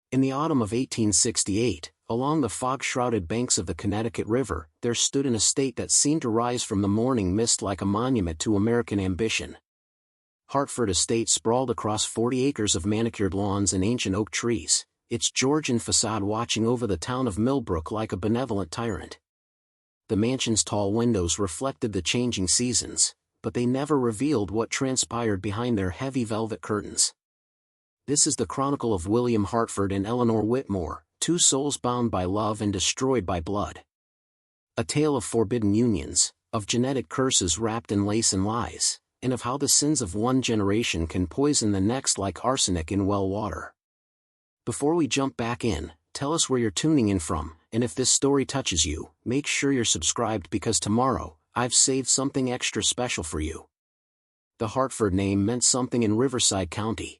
In the autumn of 1868, along the fog-shrouded banks of the Connecticut River, there stood an estate that seemed to rise from the morning mist like a monument to American ambition. Hartford Estate sprawled across 40 acres of manicured lawns and ancient oak trees, its Georgian facade watching over the town of Millbrook like a benevolent tyrant. The mansion's tall windows reflected the changing seasons, but they never revealed what transpired behind their heavy velvet curtains. This is the chronicle of William Hartford and Eleanor Whitmore, two souls bound by love and destroyed by blood. A tale of forbidden unions, of genetic curses wrapped in lace and lies, and of how the sins of one generation can poison the next like arsenic in well water. Before we jump back in, tell us where you're tuning in from, and if this story touches you, make sure you're subscribed because tomorrow, I've saved something extra special for you. The Hartford name meant something in Riverside County.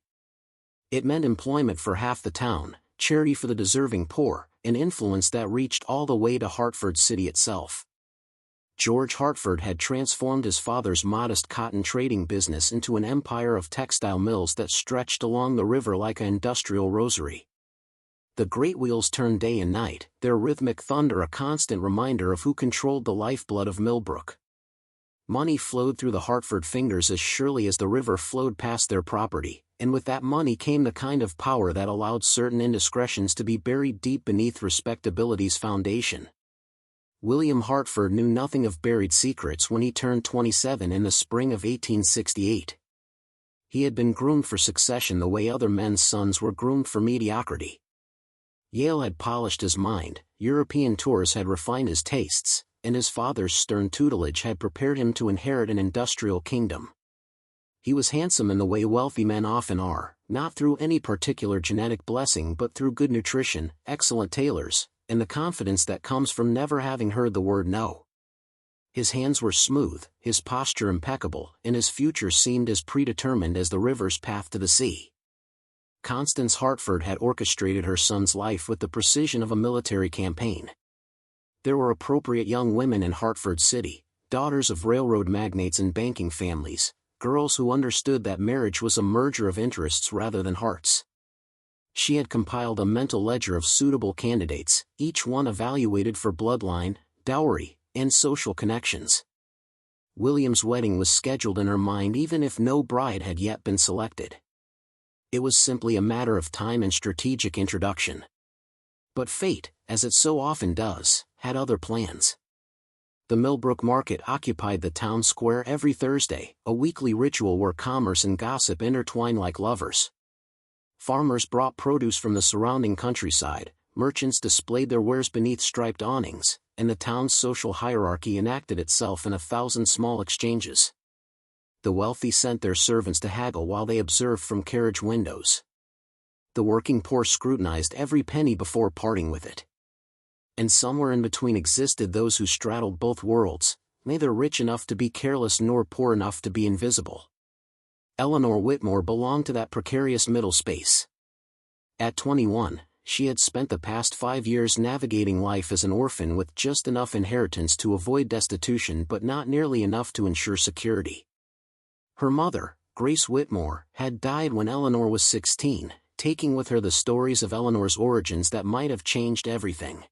It meant employment for half the town, charity for the deserving poor, and influence that reached all the way to Hartford City itself. George Hartford had transformed his father's modest cotton trading business into an empire of textile mills that stretched along the river like an industrial rosary. The great wheels turned day and night, their rhythmic thunder a constant reminder of who controlled the lifeblood of Millbrook. Money flowed through the Hartford fingers as surely as the river flowed past their property, and with that money came the kind of power that allowed certain indiscretions to be buried deep beneath respectability's foundation. William Hartford knew nothing of buried secrets when he turned 27 in the spring of 1868. He had been groomed for succession the way other men's sons were groomed for mediocrity. Yale had polished his mind, European tours had refined his tastes, and his father's stern tutelage had prepared him to inherit an industrial kingdom. He was handsome in the way wealthy men often are, not through any particular genetic blessing but through good nutrition, excellent tailors, and the confidence that comes from never having heard the word no. His hands were smooth, his posture impeccable, and his future seemed as predetermined as the river's path to the sea. Constance Hartford had orchestrated her son's life with the precision of a military campaign. There were appropriate young women in Hartford City, daughters of railroad magnates and banking families, girls who understood that marriage was a merger of interests rather than hearts. She had compiled a mental ledger of suitable candidates, each one evaluated for bloodline, dowry, and social connections. William's wedding was scheduled in her mind even if no bride had yet been selected. It was simply a matter of time and strategic introduction. But fate, as it so often does, had other plans. The Millbrook market occupied the town square every Thursday, a weekly ritual where commerce and gossip intertwine like lovers. Farmers brought produce from the surrounding countryside, merchants displayed their wares beneath striped awnings, and the town's social hierarchy enacted itself in 1,000 small exchanges. The wealthy sent their servants to haggle while they observed from carriage windows. The working poor scrutinized every penny before parting with it. And somewhere in between existed those who straddled both worlds, neither rich enough to be careless nor poor enough to be invisible. Eleanor Whitmore belonged to that precarious middle space. At 21, she had spent the past 5 years navigating life as an orphan with just enough inheritance to avoid destitution but not nearly enough to ensure security. Her mother, Grace Whitmore, had died when Eleanor was 16, taking with her the stories of Eleanor's origins that might have changed everything.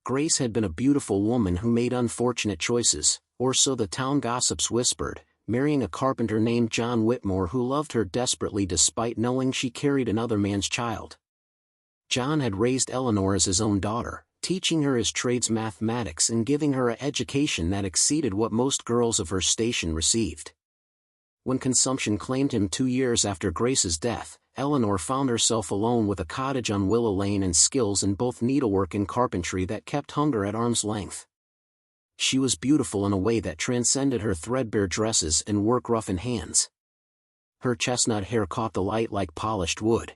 Grace had been a beautiful woman who made unfortunate choices, or so the town gossips whispered, marrying a carpenter named John Whitmore who loved her desperately despite knowing she carried another man's child. John had raised Eleanor as his own daughter, teaching her his trades mathematics and giving her an education that exceeded what most girls of her station received. When consumption claimed him 2 years after Grace's death, Eleanor found herself alone with a cottage on Willow Lane and skills in both needlework and carpentry that kept hunger at arm's length. She was beautiful in a way that transcended her threadbare dresses and work-roughened hands. Her chestnut hair caught the light like polished wood.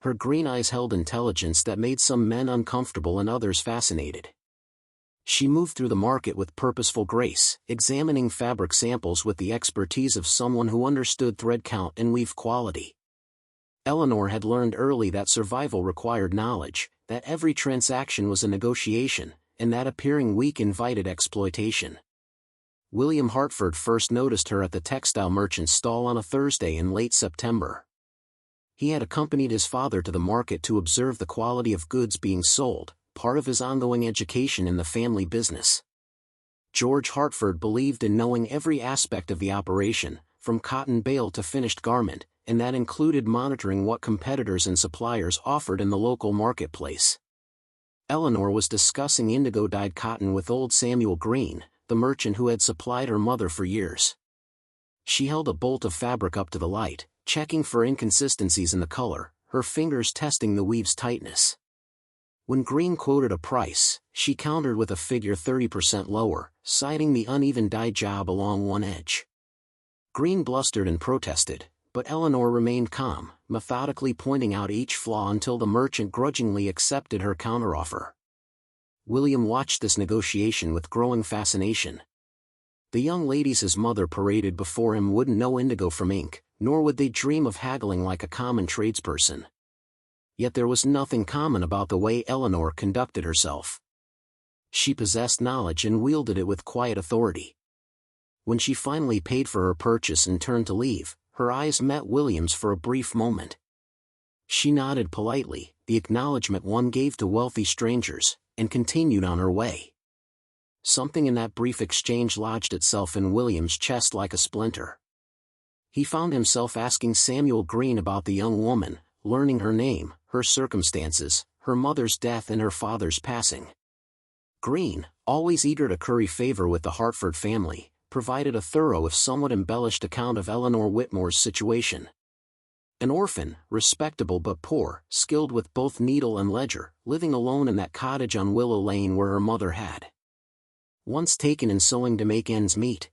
Her green eyes held intelligence that made some men uncomfortable and others fascinated. She moved through the market with purposeful grace, examining fabric samples with the expertise of someone who understood thread count and weave quality. Eleanor had learned early that survival required knowledge, that every transaction was a negotiation, and that appearing weak invited exploitation. William Hartford first noticed her at the textile merchant's stall on a Thursday in late September. He had accompanied his father to the market to observe the quality of goods being sold, part of his ongoing education in the family business. George Hartford believed in knowing every aspect of the operation, from cotton bale to finished garment, and that included monitoring what competitors and suppliers offered in the local marketplace. Eleanor was discussing indigo-dyed cotton with old Samuel Green, the merchant who had supplied her mother for years. She held a bolt of fabric up to the light, checking for inconsistencies in the color, her fingers testing the weave's tightness. When Green quoted a price, she countered with a figure 30% lower, citing the uneven dye job along one edge. Green blustered and protested, but Eleanor remained calm, methodically pointing out each flaw until the merchant grudgingly accepted her counteroffer. William watched this negotiation with growing fascination. The young ladies his mother paraded before him wouldn't know indigo from ink, nor would they dream of haggling like a common tradesperson. Yet there was nothing common about the way Eleanor conducted herself. She possessed knowledge and wielded it with quiet authority. When she finally paid for her purchase and turned to leave, her eyes met William's for a brief moment. She nodded politely, the acknowledgement one gave to wealthy strangers, and continued on her way. Something in that brief exchange lodged itself in William's chest like a splinter. He found himself asking Samuel Green about the young woman, learning her name, her circumstances, her mother's death and her father's passing. Green, always eager to curry favor with the Hartford family, provided a thorough if somewhat embellished account of Eleanor Whitmore's situation. An orphan, respectable but poor, skilled with both needle and ledger, living alone in that cottage on Willow Lane where her mother had once taken in sewing to make ends meet.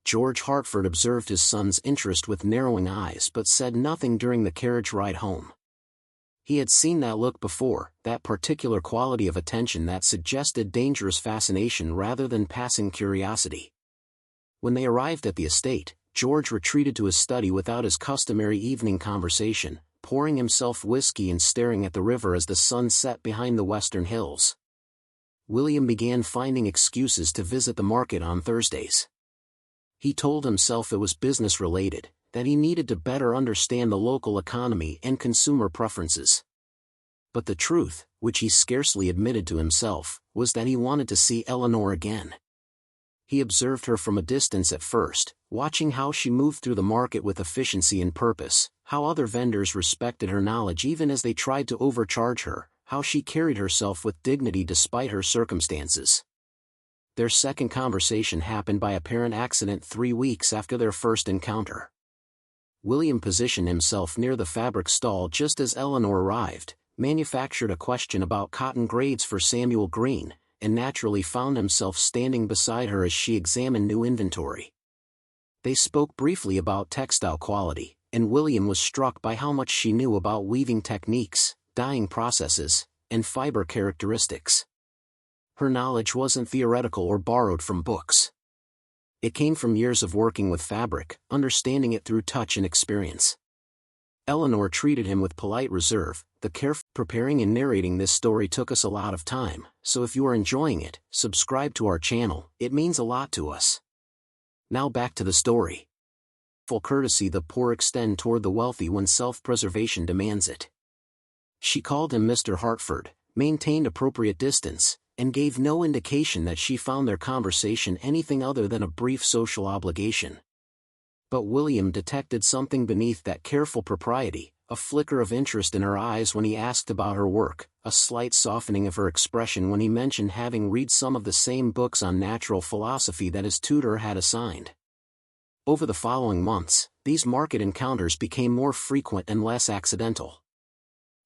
George Hartford observed his son's interest with narrowing eyes but said nothing during the carriage ride home. He had seen that look before, that particular quality of attention that suggested dangerous fascination rather than passing curiosity. When they arrived at the estate, George retreated to his study without his customary evening conversation, pouring himself whiskey and staring at the river as the sun set behind the western hills. William began finding excuses to visit the market on Thursdays. He told himself it was business-related, that he needed to better understand the local economy and consumer preferences. But the truth, which he scarcely admitted to himself, was that he wanted to see Eleanor again. He observed her from a distance at first, watching how she moved through the market with efficiency and purpose, how other vendors respected her knowledge even as they tried to overcharge her, how she carried herself with dignity despite her circumstances. Their second conversation happened by apparent accident 3 weeks after their first encounter. William positioned himself near the fabric stall just as Eleanor arrived, manufactured a question about cotton grades for Samuel Green, and naturally found himself standing beside her as she examined new inventory. They spoke briefly about textile quality, and William was struck by how much she knew about weaving techniques, dyeing processes, and fiber characteristics. Her knowledge wasn't theoretical or borrowed from books. It came from years of working with fabric, understanding it through touch and experience. Eleanor treated him with polite reserve. The careful preparing and narrating this story took us a lot of time, so if you are enjoying it, subscribe to our channel, it means a lot to us. Now back to the story. Full courtesy the poor extend toward the wealthy when self-preservation demands it. She called him Mr. Hartford, maintained appropriate distance, and gave no indication that she found their conversation anything other than a brief social obligation. But William detected something beneath that careful propriety, a flicker of interest in her eyes when he asked about her work, a slight softening of her expression when he mentioned having read some of the same books on natural philosophy that his tutor had assigned. Over the following months, these market encounters became more frequent and less accidental.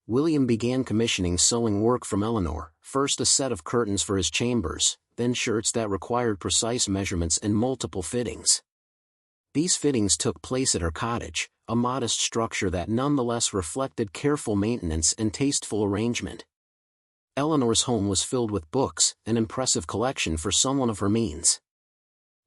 William began commissioning sewing work from Eleanor, first a set of curtains for his chambers, then shirts that required precise measurements and multiple fittings. These fittings took place at her cottage, a modest structure that nonetheless reflected careful maintenance and tasteful arrangement. Eleanor's home was filled with books, an impressive collection for someone of her means.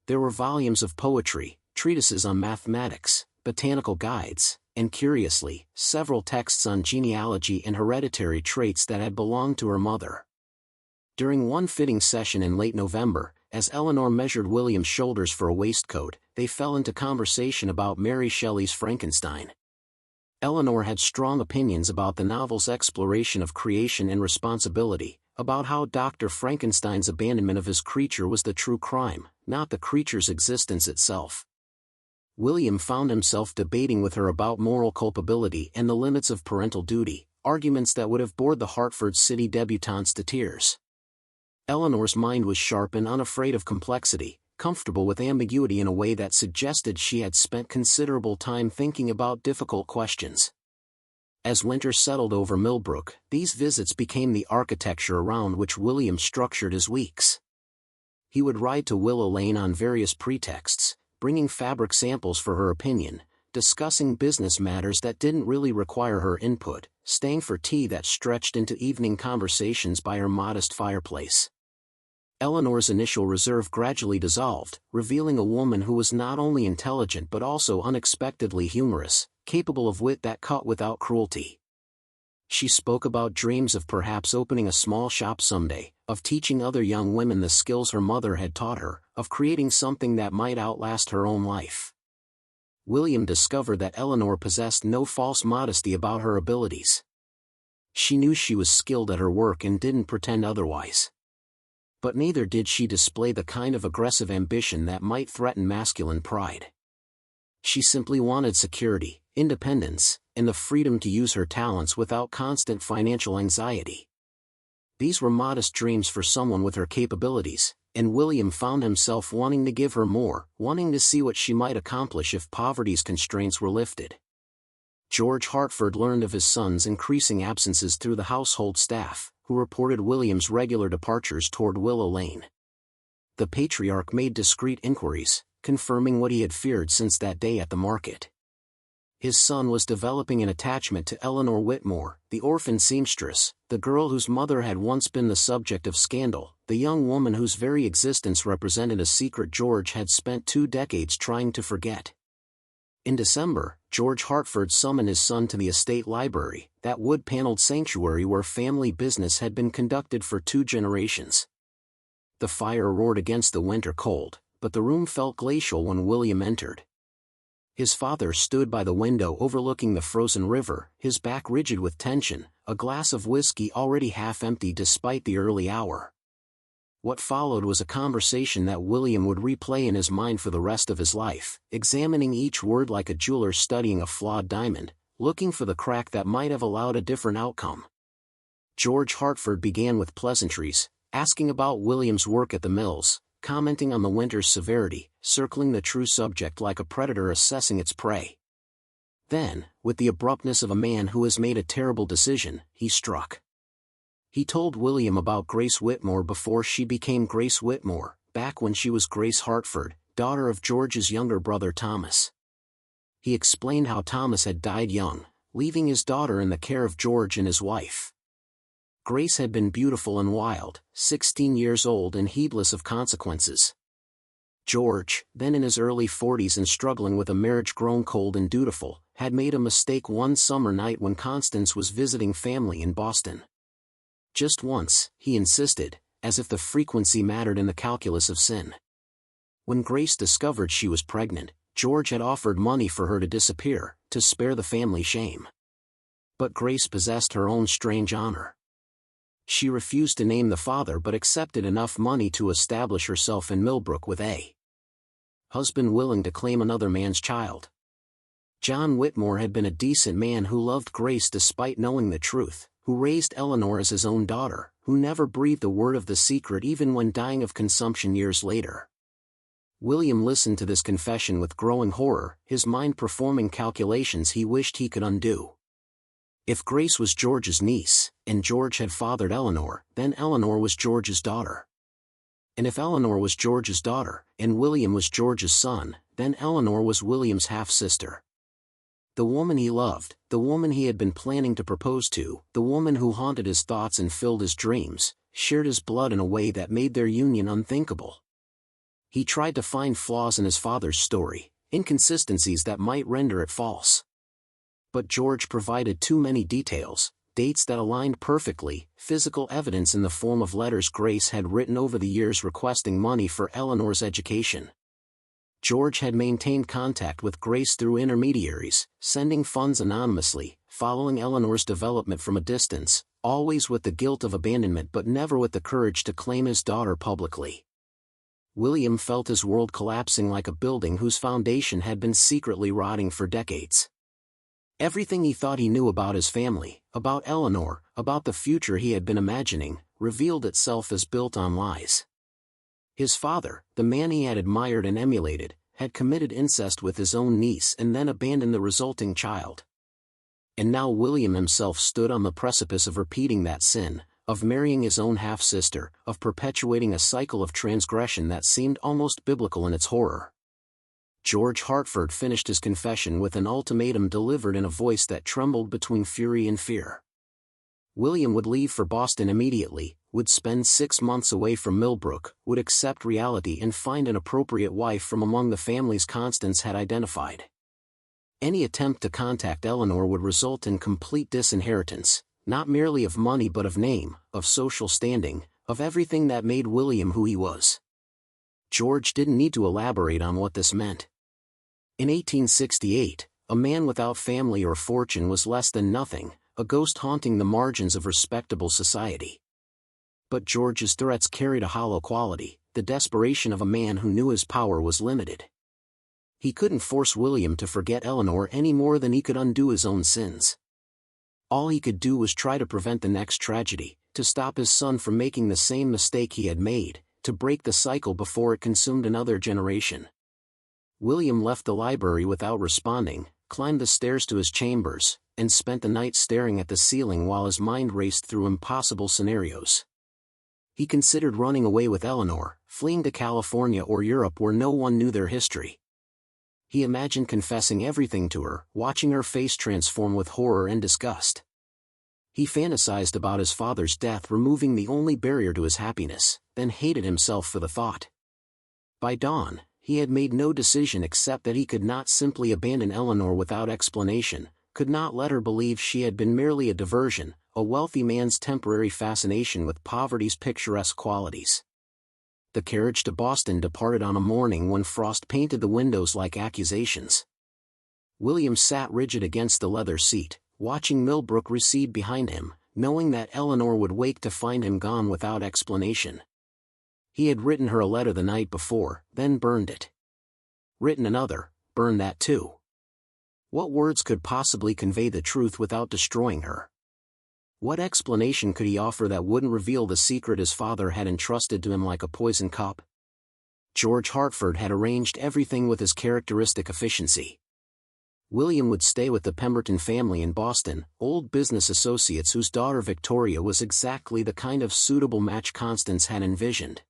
There were volumes of poetry, treatises on mathematics, botanical guides, and curiously, several texts on genealogy and hereditary traits that had belonged to her mother. During one fitting session in late November, as Eleanor measured William's shoulders for a waistcoat, they fell into conversation about Mary Shelley's Frankenstein. Eleanor had strong opinions about the novel's exploration of creation and responsibility, about how Dr. Frankenstein's abandonment of his creature was the true crime, not the creature's existence itself. William found himself debating with her about moral culpability and the limits of parental duty, arguments that would have bored the Hartford City debutantes to tears. Eleanor's mind was sharp and unafraid of complexity, comfortable with ambiguity in a way that suggested she had spent considerable time thinking about difficult questions. As winter settled over Millbrook, these visits became the architecture around which William structured his weeks. He would ride to Willow Lane on various pretexts, bringing fabric samples for her opinion, discussing business matters that didn't really require her input, staying for tea that stretched into evening conversations by her modest fireplace. Eleanor's initial reserve gradually dissolved, revealing a woman who was not only intelligent but also unexpectedly humorous, capable of wit that cut without cruelty. She spoke about dreams of perhaps opening a small shop someday, of teaching other young women the skills her mother had taught her, of creating something that might outlast her own life. William discovered that Eleanor possessed no false modesty about her abilities. She knew she was skilled at her work and didn't pretend otherwise. But neither did she display the kind of aggressive ambition that might threaten masculine pride. She simply wanted security, independence, and the freedom to use her talents without constant financial anxiety. These were modest dreams for someone with her capabilities, and William found himself wanting to give her more, wanting to see what she might accomplish if poverty's constraints were lifted. George Hartford learned of his son's increasing absences through the household staff, who reported William's regular departures toward Willow Lane. The patriarch made discreet inquiries, confirming what he had feared since that day at the market. His son was developing an attachment to Eleanor Whitmore, the orphan seamstress, the girl whose mother had once been the subject of scandal, the young woman whose very existence represented a secret George had spent 2 decades trying to forget. In December, George Hartford summoned his son to the estate library, that wood-paneled sanctuary where family business had been conducted for 2 generations. The fire roared against the winter cold, but the room felt glacial when William entered. His father stood by the window overlooking the frozen river, his back rigid with tension, a glass of whiskey already half empty despite the early hour. What followed was a conversation that William would replay in his mind for the rest of his life, examining each word like a jeweler studying a flawed diamond, looking for the crack that might have allowed a different outcome. George Hartford began with pleasantries, asking about William's work at the mills, commenting on the winter's severity, circling the true subject like a predator assessing its prey. Then, with the abruptness of a man who has made a terrible decision, he struck. He told William about Grace Whitmore before she became Grace Whitmore, back when she was Grace Hartford, daughter of George's younger brother Thomas. He explained how Thomas had died young, leaving his daughter in the care of George and his wife. Grace had been beautiful and wild, 16 years old and heedless of consequences. George, then in his early 40s and struggling with a marriage grown cold and dutiful, had made a mistake one summer night when Constance was visiting family in Boston. Just once, he insisted, as if the frequency mattered in the calculus of sin. When Grace discovered she was pregnant, George had offered money for her to disappear, to spare the family shame. But Grace possessed her own strange honor. She refused to name the father but accepted enough money to establish herself in Millbrook with a husband willing to claim another man's child. John Whitmore had been a decent man who loved Grace despite knowing the truth, who raised Eleanor as his own daughter, who never breathed a word of the secret even when dying of consumption years later. William listened to this confession with growing horror, his mind performing calculations he wished he could undo. If Grace was George's niece, and George had fathered Eleanor, then Eleanor was George's daughter. And if Eleanor was George's daughter, and William was George's son, then Eleanor was William's half-sister. The woman he loved, the woman he had been planning to propose to, the woman who haunted his thoughts and filled his dreams, shared his blood in a way that made their union unthinkable. He tried to find flaws in his father's story, inconsistencies that might render it false. But George provided too many details, dates that aligned perfectly, physical evidence in the form of letters Grace had written over the years requesting money for Eleanor's education. George had maintained contact with Grace through intermediaries, sending funds anonymously, following Eleanor's development from a distance, always with the guilt of abandonment but never with the courage to claim his daughter publicly. William felt his world collapsing like a building whose foundation had been secretly rotting for decades. Everything he thought he knew about his family, about Eleanor, about the future he had been imagining, revealed itself as built on lies. His father, the man he had admired and emulated, had committed incest with his own niece and then abandoned the resulting child. And now William himself stood on the precipice of repeating that sin, of marrying his own half-sister, of perpetuating a cycle of transgression that seemed almost biblical in its horror. George Hartford finished his confession with an ultimatum delivered in a voice that trembled between fury and fear. William would leave for Boston immediately, would spend 6 months away from Millbrook, would accept reality and find an appropriate wife from among the families Constance had identified. Any attempt to contact Eleanor would result in complete disinheritance, not merely of money but of name, of social standing, of everything that made William who he was. George didn't need to elaborate on what this meant. In 1868, a man without family or fortune was less than nothing, a ghost haunting the margins of respectable society. But George's threats carried a hollow quality, the desperation of a man who knew his power was limited. He couldn't force William to forget Eleanor any more than he could undo his own sins. All he could do was try to prevent the next tragedy, to stop his son from making the same mistake he had made, to break the cycle before it consumed another generation. William left the library without responding, climbed the stairs to his chambers, and spent the night staring at the ceiling while his mind raced through impossible scenarios. He considered running away with Eleanor, fleeing to California or Europe where no one knew their history. He imagined confessing everything to her, watching her face transform with horror and disgust. He fantasized about his father's death removing the only barrier to his happiness, then hated himself for the thought. By dawn, he had made no decision except that he could not simply abandon Eleanor without explanation, could not let her believe she had been merely a diversion, a wealthy man's temporary fascination with poverty's picturesque qualities. The carriage to Boston departed on a morning when frost painted the windows like accusations. William sat rigid against the leather seat, watching Millbrook recede behind him, knowing that Eleanor would wake to find him gone without explanation. He had written her a letter the night before, then burned it. Written another, burned that too. What words could possibly convey the truth without destroying her? What explanation could he offer that wouldn't reveal the secret his father had entrusted to him like a poison cup? George Hartford had arranged everything with his characteristic efficiency. William would stay with the Pemberton family in Boston, old business associates whose daughter Victoria was exactly the kind of suitable match Constance had envisioned.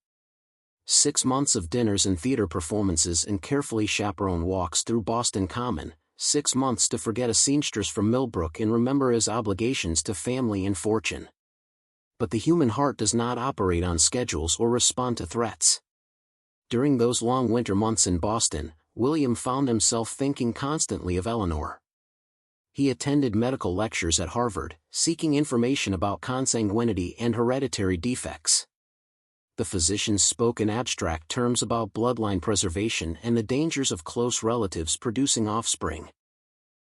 6 months of dinners and theater performances and carefully chaperoned walks through Boston Common, 6 months to forget a seamstress from Millbrook and remember his obligations to family and fortune. But the human heart does not operate on schedules or respond to threats. During those long winter months in Boston, William found himself thinking constantly of Eleanor. He attended medical lectures at Harvard, seeking information about consanguinity and hereditary defects. The physicians spoke in abstract terms about bloodline preservation and the dangers of close relatives producing offspring.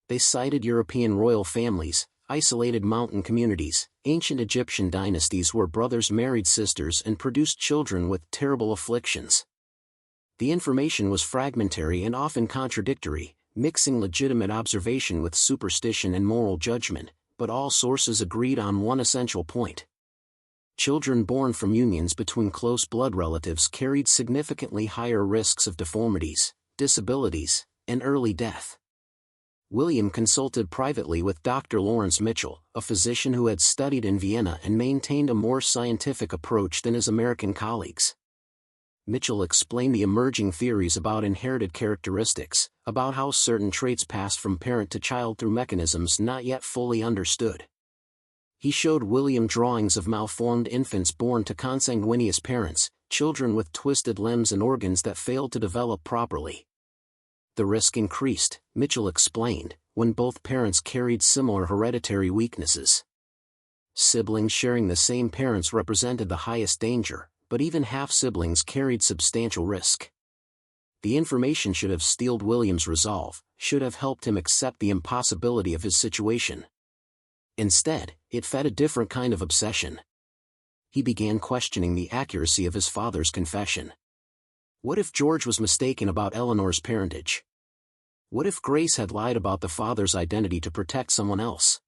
They cited European royal families, isolated mountain communities, ancient Egyptian dynasties where brothers married sisters and produced children with terrible afflictions. The information was fragmentary and often contradictory, mixing legitimate observation with superstition and moral judgment, but all sources agreed on one essential point. Children born from unions between close blood relatives carried significantly higher risks of deformities, disabilities, and early death. William consulted privately with Dr. Lawrence Mitchell, a physician who had studied in Vienna and maintained a more scientific approach than his American colleagues. Mitchell explained the emerging theories about inherited characteristics, about how certain traits passed from parent to child through mechanisms not yet fully understood. He showed William drawings of malformed infants born to consanguineous parents, children with twisted limbs and organs that failed to develop properly. The risk increased, Mitchell explained, when both parents carried similar hereditary weaknesses. Siblings sharing the same parents represented the highest danger, but even half-siblings carried substantial risk. The information should have steeled William's resolve, should have helped him accept the impossibility of his situation. Instead, it fed a different kind of obsession. He began questioning the accuracy of his father's confession. What if George was mistaken about Eleanor's parentage? What if Grace had lied about the father's identity to protect someone else?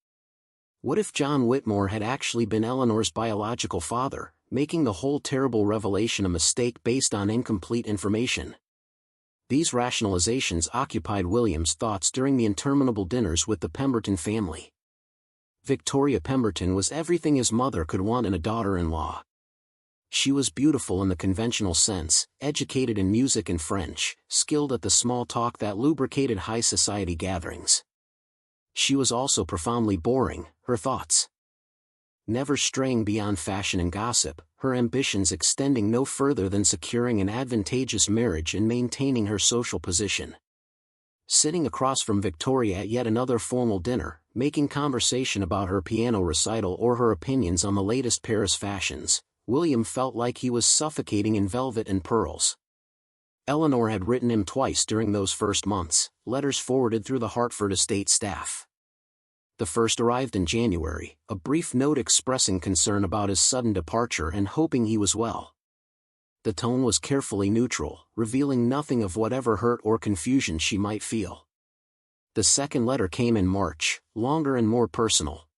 What if John Whitmore had actually been Eleanor's biological father, making the whole terrible revelation a mistake based on incomplete information? These rationalizations occupied William's thoughts during the interminable dinners with the Pemberton family. Victoria Pemberton was everything his mother could want in a daughter-in-law. She was beautiful in the conventional sense, educated in music and French, skilled at the small talk that lubricated high society gatherings. She was also profoundly boring, her thoughts never straying beyond fashion and gossip, her ambitions extending no further than securing an advantageous marriage and maintaining her social position. Sitting across from Victoria at yet another formal dinner, making conversation about her piano recital or her opinions on the latest Paris fashions, William felt like he was suffocating in velvet and pearls. Eleanor had written him twice during those first months, letters forwarded through the Hartford Estate staff. The first arrived in January, a brief note expressing concern about his sudden departure and hoping he was well. The tone was carefully neutral, revealing nothing of whatever hurt or confusion she might feel. The second letter came in March, longer and more personal.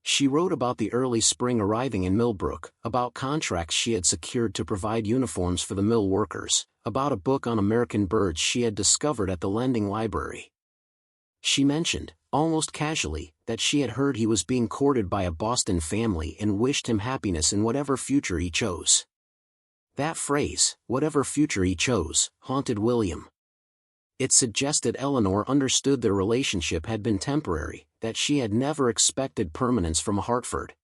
She wrote about the early spring arriving in Millbrook, about contracts she had secured to provide uniforms for the mill workers, about a book on American birds she had discovered at the lending library. She mentioned, almost casually, that she had heard he was being courted by a Boston family and wished him happiness in whatever future he chose. That phrase, whatever future he chose, haunted William. It suggested Eleanor understood their relationship had been temporary, that she had never expected permanence from Hartford.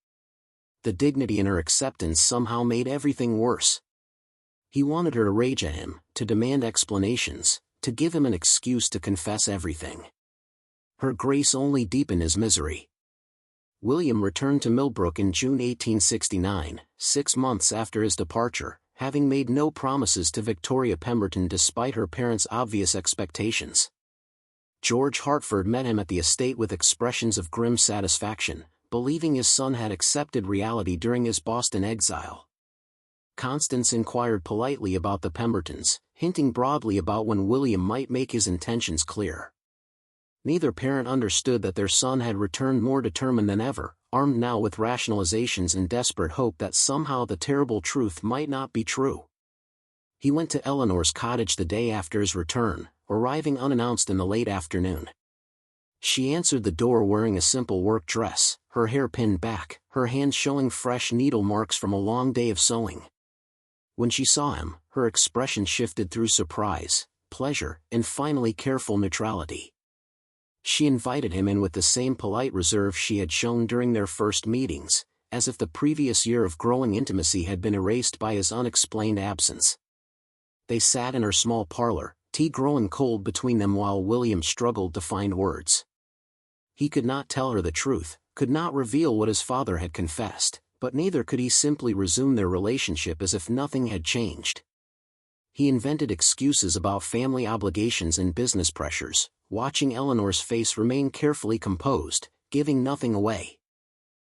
The dignity in her acceptance somehow made everything worse. He wanted her to rage at him, to demand explanations, to give him an excuse to confess everything. Her grace only deepened his misery. William returned to Millbrook in June 1869, 6 months after his departure, having made no promises to Victoria Pemberton despite her parents' obvious expectations. George Hartford met him at the estate with expressions of grim satisfaction, believing his son had accepted reality during his Boston exile. Constance inquired politely about the Pembertons, hinting broadly about when William might make his intentions clear. Neither parent understood that their son had returned more determined than ever, armed now with rationalizations and desperate hope that somehow the terrible truth might not be true. He went to Eleanor's cottage the day after his return, arriving unannounced in the late afternoon. She answered the door wearing a simple work dress, her hair pinned back, her hands showing fresh needle marks from a long day of sewing. When she saw him, her expression shifted through surprise, pleasure, and finally careful neutrality. She invited him in with the same polite reserve she had shown during their first meetings, as if the previous year of growing intimacy had been erased by his unexplained absence. They sat in her small parlor, tea growing cold between them while William struggled to find words. He could not tell her the truth, could not reveal what his father had confessed, but neither could he simply resume their relationship as if nothing had changed. He invented excuses about family obligations and business pressures, watching Eleanor's face remain carefully composed, giving nothing away.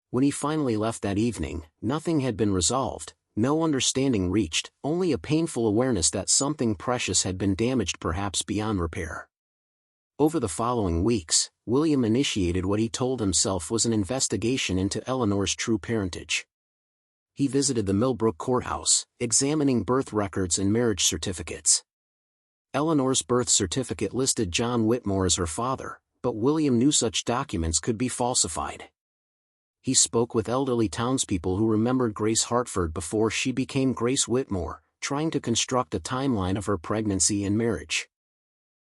When he finally left that evening, nothing had been resolved, no understanding reached, only a painful awareness that something precious had been damaged perhaps beyond repair. Over the following weeks, William initiated what he told himself was an investigation into Eleanor's true parentage. He visited the Millbrook courthouse, examining birth records and marriage certificates. Eleanor's birth certificate listed John Whitmore as her father, but William knew such documents could be falsified. He spoke with elderly townspeople who remembered Grace Hartford before she became Grace Whitmore, trying to construct a timeline of her pregnancy and marriage.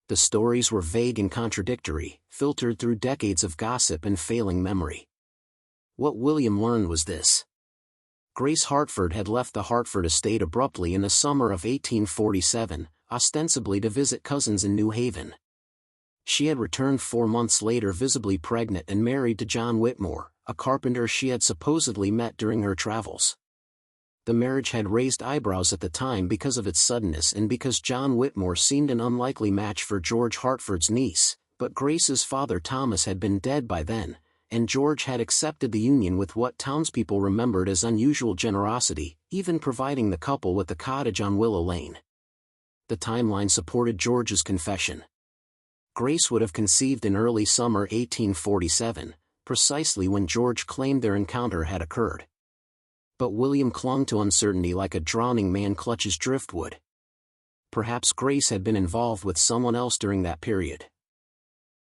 The stories were vague and contradictory, filtered through decades of gossip and failing memory. What William learned was this. Grace Hartford had left the Hartford Estate abruptly in the summer of 1847, ostensibly to visit cousins in New Haven. She had returned 4 months later visibly pregnant and married to John Whitmore, a carpenter she had supposedly met during her travels. The marriage had raised eyebrows at the time because of its suddenness and because John Whitmore seemed an unlikely match for George Hartford's niece, but Grace's father Thomas had been dead by then, and George had accepted the union with what townspeople remembered as unusual generosity, even providing the couple with a cottage on Willow Lane. The timeline supported George's confession. Grace would have conceived in early summer 1847, precisely when George claimed their encounter had occurred. But William clung to uncertainty like a drowning man clutches driftwood. Perhaps Grace had been involved with someone else during that period.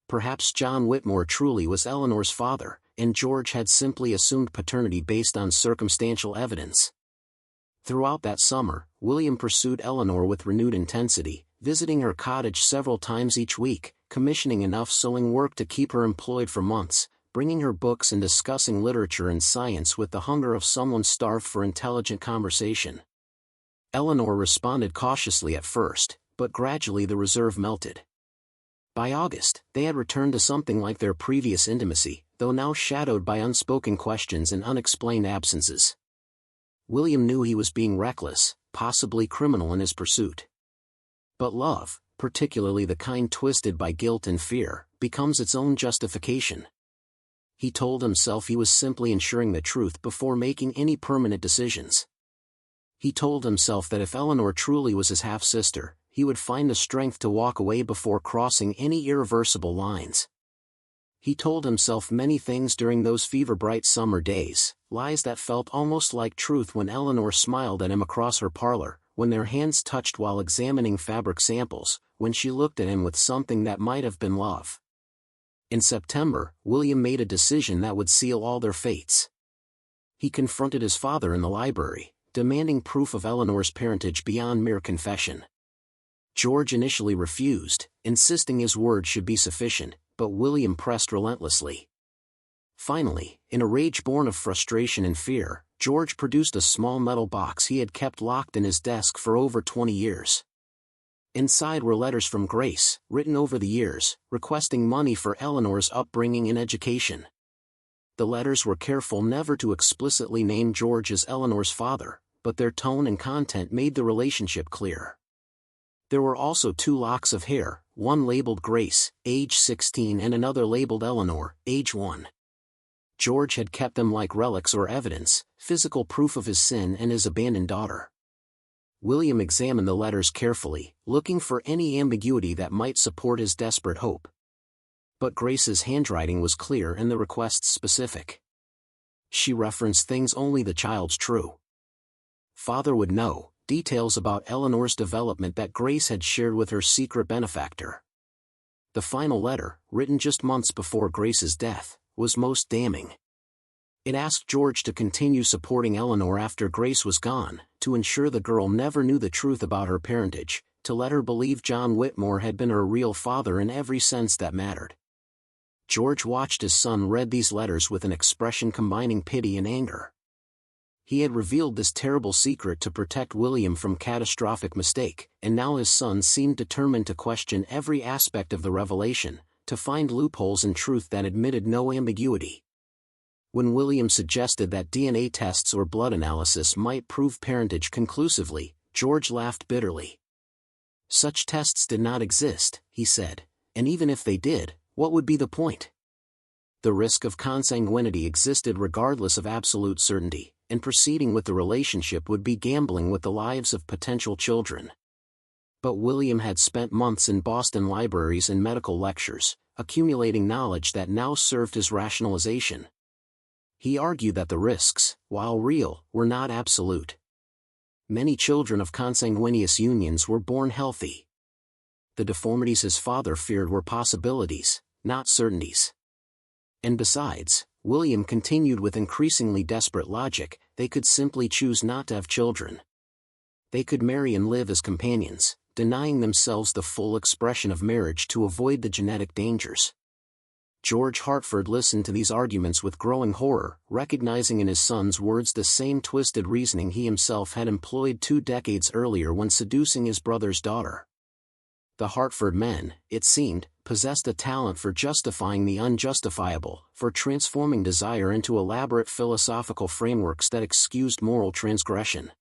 Perhaps John Whitmore truly was Eleanor's father, and George had simply assumed paternity based on circumstantial evidence. Throughout that summer, William pursued Eleanor with renewed intensity, visiting her cottage several times each week, commissioning enough sewing work to keep her employed for months, bringing her books and discussing literature and science with the hunger of someone starved for intelligent conversation. Eleanor responded cautiously at first, but gradually the reserve melted. By August, they had returned to something like their previous intimacy, though now shadowed by unspoken questions and unexplained absences. William knew he was being reckless, possibly criminal in his pursuit. But love, particularly the kind twisted by guilt and fear, becomes its own justification. He told himself he was simply ensuring the truth before making any permanent decisions. He told himself that if Eleanor truly was his half-sister, he would find the strength to walk away before crossing any irreversible lines. He told himself many things during those fever-bright summer days, lies that felt almost like truth when Eleanor smiled at him across her parlor, when their hands touched while examining fabric samples, when she looked at him with something that might have been love. In September, William made a decision that would seal all their fates. He confronted his father in the library, demanding proof of Eleanor's parentage beyond mere confession. George initially refused, insisting his word should be sufficient, but William pressed relentlessly. Finally, in a rage born of frustration and fear, George produced a small metal box he had kept locked in his desk for over 20 years. Inside were letters from Grace, written over the years, requesting money for Eleanor's upbringing and education. The letters were careful never to explicitly name George as Eleanor's father, but their tone and content made the relationship clear. There were also 2 locks of hair, one labeled Grace, age 16, and another labeled Eleanor, age 1. George had kept them like relics or evidence, physical proof of his sin and his abandoned daughter. William examined the letters carefully, looking for any ambiguity that might support his desperate hope. But Grace's handwriting was clear and the requests specific. She referenced things only the child's true. Father would know, details about Eleanor's development that Grace had shared with her secret benefactor. The final letter, written just months before Grace's death, was most damning. It asked George to continue supporting Eleanor after Grace was gone, to ensure the girl never knew the truth about her parentage, to let her believe John Whitmore had been her real father in every sense that mattered. George watched his son read these letters with an expression combining pity and anger. He had revealed this terrible secret to protect William from catastrophic mistake, and now his son seemed determined to question every aspect of the revelation, to find loopholes in truth that admitted no ambiguity. When William suggested that DNA tests or blood analysis might prove parentage conclusively, George laughed bitterly. Such tests did not exist, he said, and even if they did, what would be the point? The risk of consanguinity existed regardless of absolute certainty, and proceeding with the relationship would be gambling with the lives of potential children. But William had spent months in Boston libraries and medical lectures, accumulating knowledge that now served his rationalization. He argued that the risks, while real, were not absolute. Many children of consanguineous unions were born healthy. The deformities his father feared were possibilities, not certainties. And besides, William continued with increasingly desperate logic, they could simply choose not to have children. They could marry and live as companions, denying themselves the full expression of marriage to avoid the genetic dangers. George Hartford listened to these arguments with growing horror, recognizing in his son's words the same twisted reasoning he himself had employed 2 decades earlier when seducing his brother's daughter. The Hartford men, it seemed, possessed a talent for justifying the unjustifiable, for transforming desire into elaborate philosophical frameworks that excused moral transgression.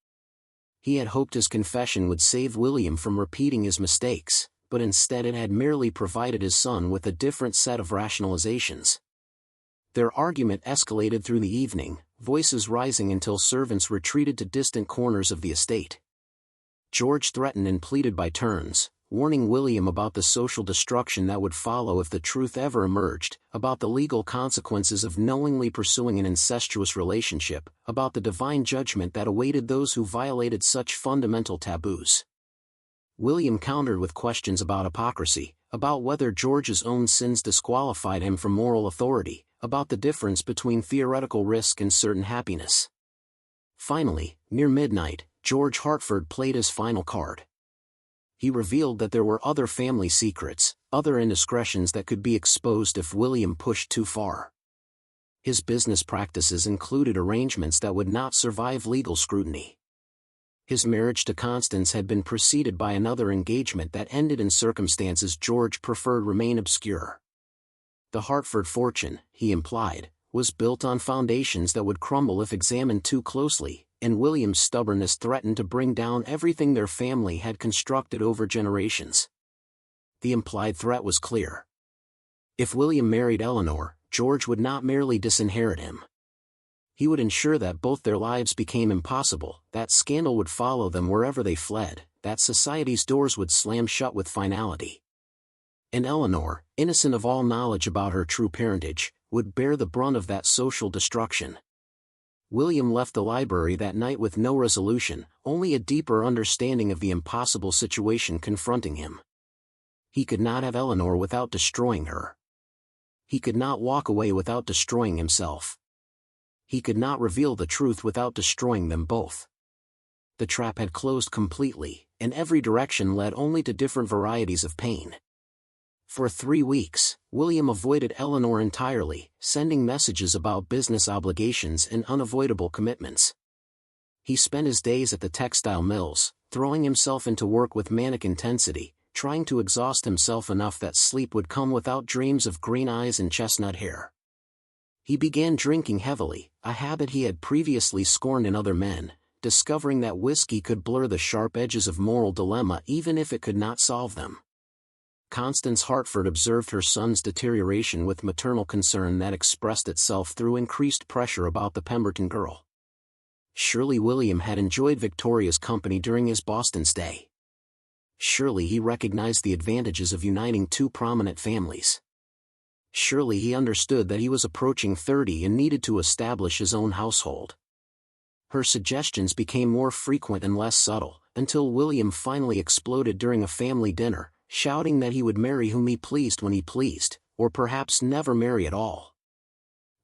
He had hoped his confession would save William from repeating his mistakes, but instead it had merely provided his son with a different set of rationalizations. Their argument escalated through the evening, voices rising until servants retreated to distant corners of the estate. George threatened and pleaded by turns, warning William about the social destruction that would follow if the truth ever emerged, about the legal consequences of knowingly pursuing an incestuous relationship, about the divine judgment that awaited those who violated such fundamental taboos. William countered with questions about hypocrisy, about whether George's own sins disqualified him from moral authority, about the difference between theoretical risk and certain happiness. Finally, near midnight, George Hartford played his final card. He revealed that there were other family secrets, other indiscretions that could be exposed if William pushed too far. His business practices included arrangements that would not survive legal scrutiny. His marriage to Constance had been preceded by another engagement that ended in circumstances George preferred remain obscure. The Hartford fortune, he implied, was built on foundations that would crumble if examined too closely, and William's stubbornness threatened to bring down everything their family had constructed over generations. The implied threat was clear. If William married Eleanor, George would not merely disinherit him. He would ensure that both their lives became impossible, that scandal would follow them wherever they fled, that society's doors would slam shut with finality. And Eleanor, innocent of all knowledge about her true parentage, would bear the brunt of that social destruction. William left the library that night with no resolution, only a deeper understanding of the impossible situation confronting him. He could not have Eleanor without destroying her. He could not walk away without destroying himself. He could not reveal the truth without destroying them both. The trap had closed completely, and every direction led only to different varieties of pain. For 3 weeks, William avoided Eleanor entirely, sending messages about business obligations and unavoidable commitments. He spent his days at the textile mills, throwing himself into work with manic intensity, trying to exhaust himself enough that sleep would come without dreams of green eyes and chestnut hair. He began drinking heavily, a habit he had previously scorned in other men, discovering that whiskey could blur the sharp edges of moral dilemma even if it could not solve them. Constance Hartford observed her son's deterioration with maternal concern that expressed itself through increased pressure about the Pemberton girl. Surely William had enjoyed Victoria's company during his Boston stay. Surely he recognized the advantages of uniting two prominent families. Surely he understood that he was approaching 30 and needed to establish his own household. Her suggestions became more frequent and less subtle, until William finally exploded during a family dinner, shouting that he would marry whom he pleased when he pleased, or perhaps never marry at all.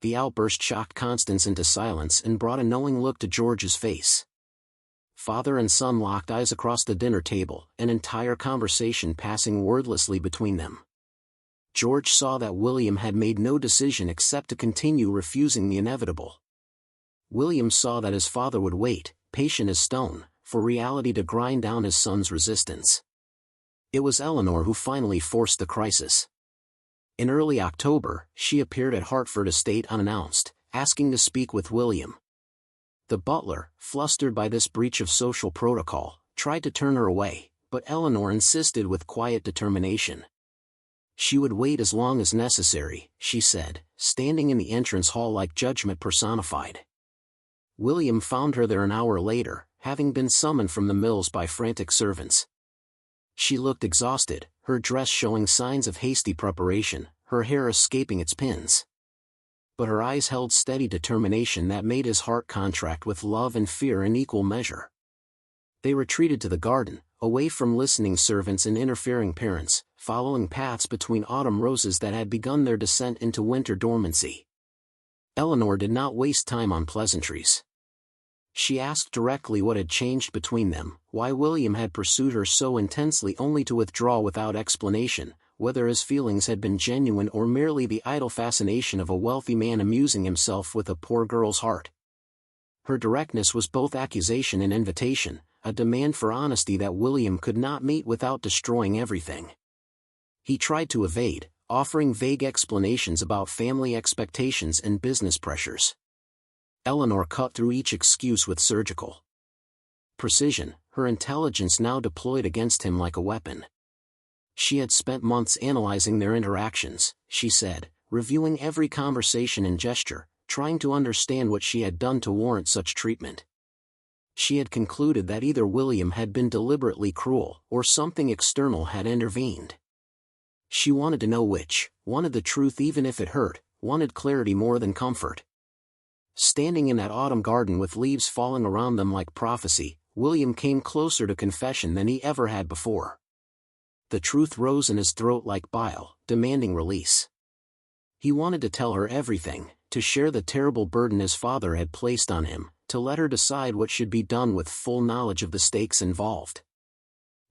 The outburst shocked Constance into silence and brought a knowing look to George's face. Father and son locked eyes across the dinner table, an entire conversation passing wordlessly between them. George saw that William had made no decision except to continue refusing the inevitable. William saw that his father would wait, patient as stone, for reality to grind down his son's resistance. It was Eleanor who finally forced the crisis. In early October, she appeared at Hartford Estate unannounced, asking to speak with William. The butler, flustered by this breach of social protocol, tried to turn her away, but Eleanor insisted with quiet determination. She would wait as long as necessary, she said, standing in the entrance hall like judgment personified. William found her there an hour later, having been summoned from the mills by frantic servants. She looked exhausted, her dress showing signs of hasty preparation, her hair escaping its pins. But her eyes held steady determination that made his heart contract with love and fear in equal measure. They retreated to the garden, away from listening servants and interfering parents, following paths between autumn roses that had begun their descent into winter dormancy. Eleanor did not waste time on pleasantries. She asked directly what had changed between them, why William had pursued her so intensely only to withdraw without explanation, whether his feelings had been genuine or merely the idle fascination of a wealthy man amusing himself with a poor girl's heart. Her directness was both accusation and invitation, a demand for honesty that William could not meet without destroying everything. He tried to evade, offering vague explanations about family expectations and business pressures. Eleanor cut through each excuse with surgical precision, her intelligence now deployed against him like a weapon. She had spent months analyzing their interactions, she said, reviewing every conversation and gesture, trying to understand what she had done to warrant such treatment. She had concluded that either William had been deliberately cruel, or something external had intervened. She wanted to know which, wanted the truth even if it hurt, wanted clarity more than comfort. Standing in that autumn garden with leaves falling around them like prophecy, William came closer to confession than he ever had before. The truth rose in his throat like bile, demanding release. He wanted to tell her everything, to share the terrible burden his father had placed on him, to let her decide what should be done with full knowledge of the stakes involved.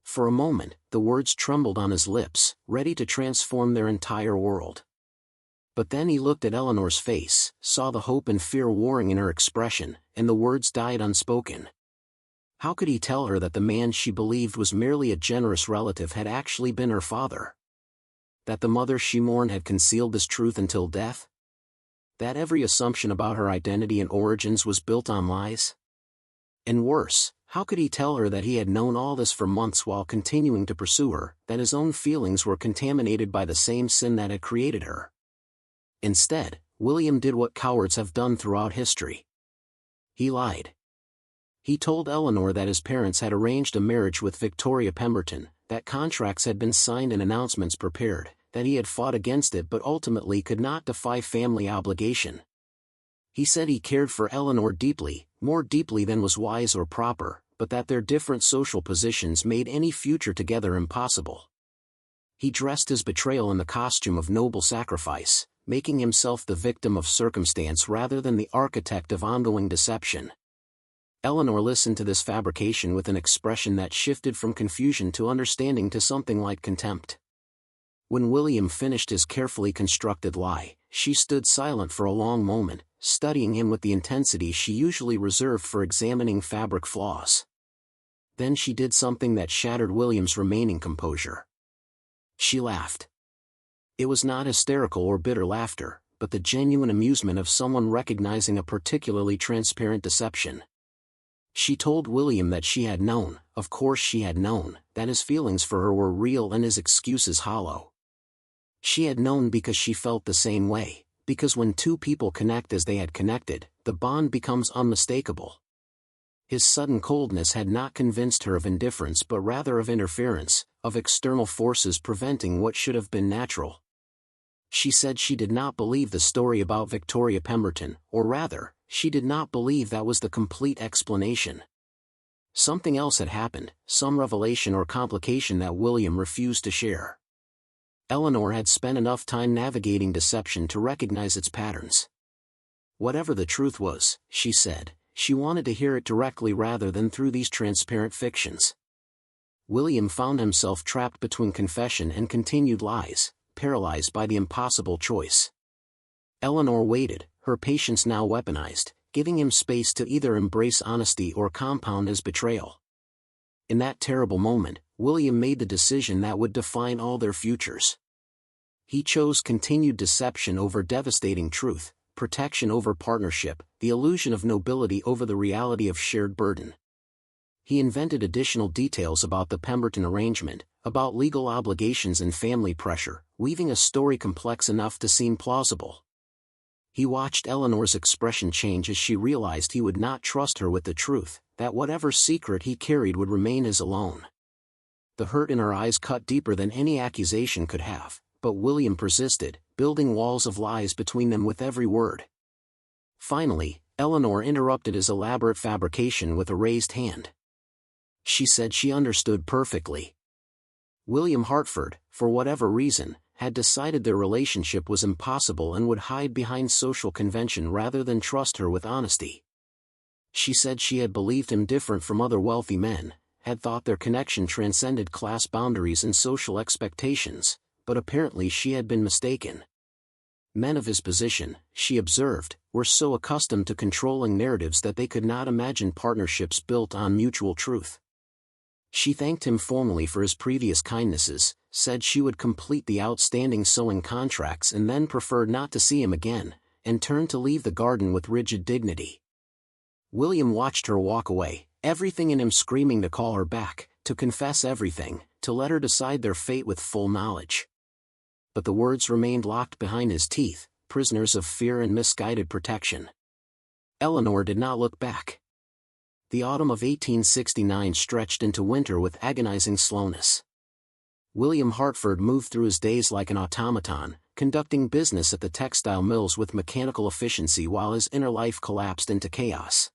For a moment, the words trembled on his lips, ready to transform their entire world. But then he looked at Eleanor's face, saw the hope and fear warring in her expression, and the words died unspoken. How could he tell her that the man she believed was merely a generous relative had actually been her father? That the mother she mourned had concealed this truth until death? That every assumption about her identity and origins was built on lies? And worse, how could he tell her that he had known all this for months while continuing to pursue her, that his own feelings were contaminated by the same sin that had created her? Instead, William did what cowards have done throughout history. He lied. He told Eleanor that his parents had arranged a marriage with Victoria Pemberton, that contracts had been signed and announcements prepared, that he had fought against it but ultimately could not defy family obligation. He said he cared for Eleanor deeply, more deeply than was wise or proper, but that their different social positions made any future together impossible. He dressed his betrayal in the costume of noble sacrifice, making himself the victim of circumstance rather than the architect of ongoing deception. Eleanor listened to this fabrication with an expression that shifted from confusion to understanding to something like contempt. When William finished his carefully constructed lie, she stood silent for a long moment, studying him with the intensity she usually reserved for examining fabric flaws. Then she did something that shattered William's remaining composure. She laughed. It was not hysterical or bitter laughter, but the genuine amusement of someone recognizing a particularly transparent deception. She told William that she had known, of course she had known, that his feelings for her were real and his excuses hollow. She had known because she felt the same way, because when two people connect as they had connected, the bond becomes unmistakable. His sudden coldness had not convinced her of indifference but rather of interference, of external forces preventing what should have been natural. She said she did not believe the story about Victoria Pemberton, or rather, she did not believe that was the complete explanation. Something else had happened, some revelation or complication that William refused to share. Eleanor had spent enough time navigating deception to recognize its patterns. Whatever the truth was, she said, she wanted to hear it directly rather than through these transparent fictions. William found himself trapped between confession and continued lies, paralyzed by the impossible choice. Eleanor waited, her patience now weaponized, giving him space to either embrace honesty or compound his betrayal. In that terrible moment, William made the decision that would define all their futures. He chose continued deception over devastating truth, protection over partnership, the illusion of nobility over the reality of shared burden. He invented additional details about the Pemberton arrangement, about legal obligations and family pressure, weaving a story complex enough to seem plausible. He watched Eleanor's expression change as she realized he would not trust her with the truth, that whatever secret he carried would remain his alone. The hurt in her eyes cut deeper than any accusation could have, but William persisted, building walls of lies between them with every word. Finally, Eleanor interrupted his elaborate fabrication with a raised hand. She said she understood perfectly. William Hartford, for whatever reason, had decided their relationship was impossible and would hide behind social convention rather than trust her with honesty. She said she had believed him different from other wealthy men, had thought their connection transcended class boundaries and social expectations, but apparently she had been mistaken. Men of his position, she observed, were so accustomed to controlling narratives that they could not imagine partnerships built on mutual truth. She thanked him formally for his previous kindnesses, said she would complete the outstanding sewing contracts and then preferred not to see him again, and turned to leave the garden with rigid dignity. William watched her walk away, everything in him screaming to call her back, to confess everything, to let her decide their fate with full knowledge. But the words remained locked behind his teeth, prisoners of fear and misguided protection. Eleanor did not look back. The autumn of 1869 stretched into winter with agonizing slowness. William Hartford moved through his days like an automaton, conducting business at the textile mills with mechanical efficiency while his inner life collapsed into chaos.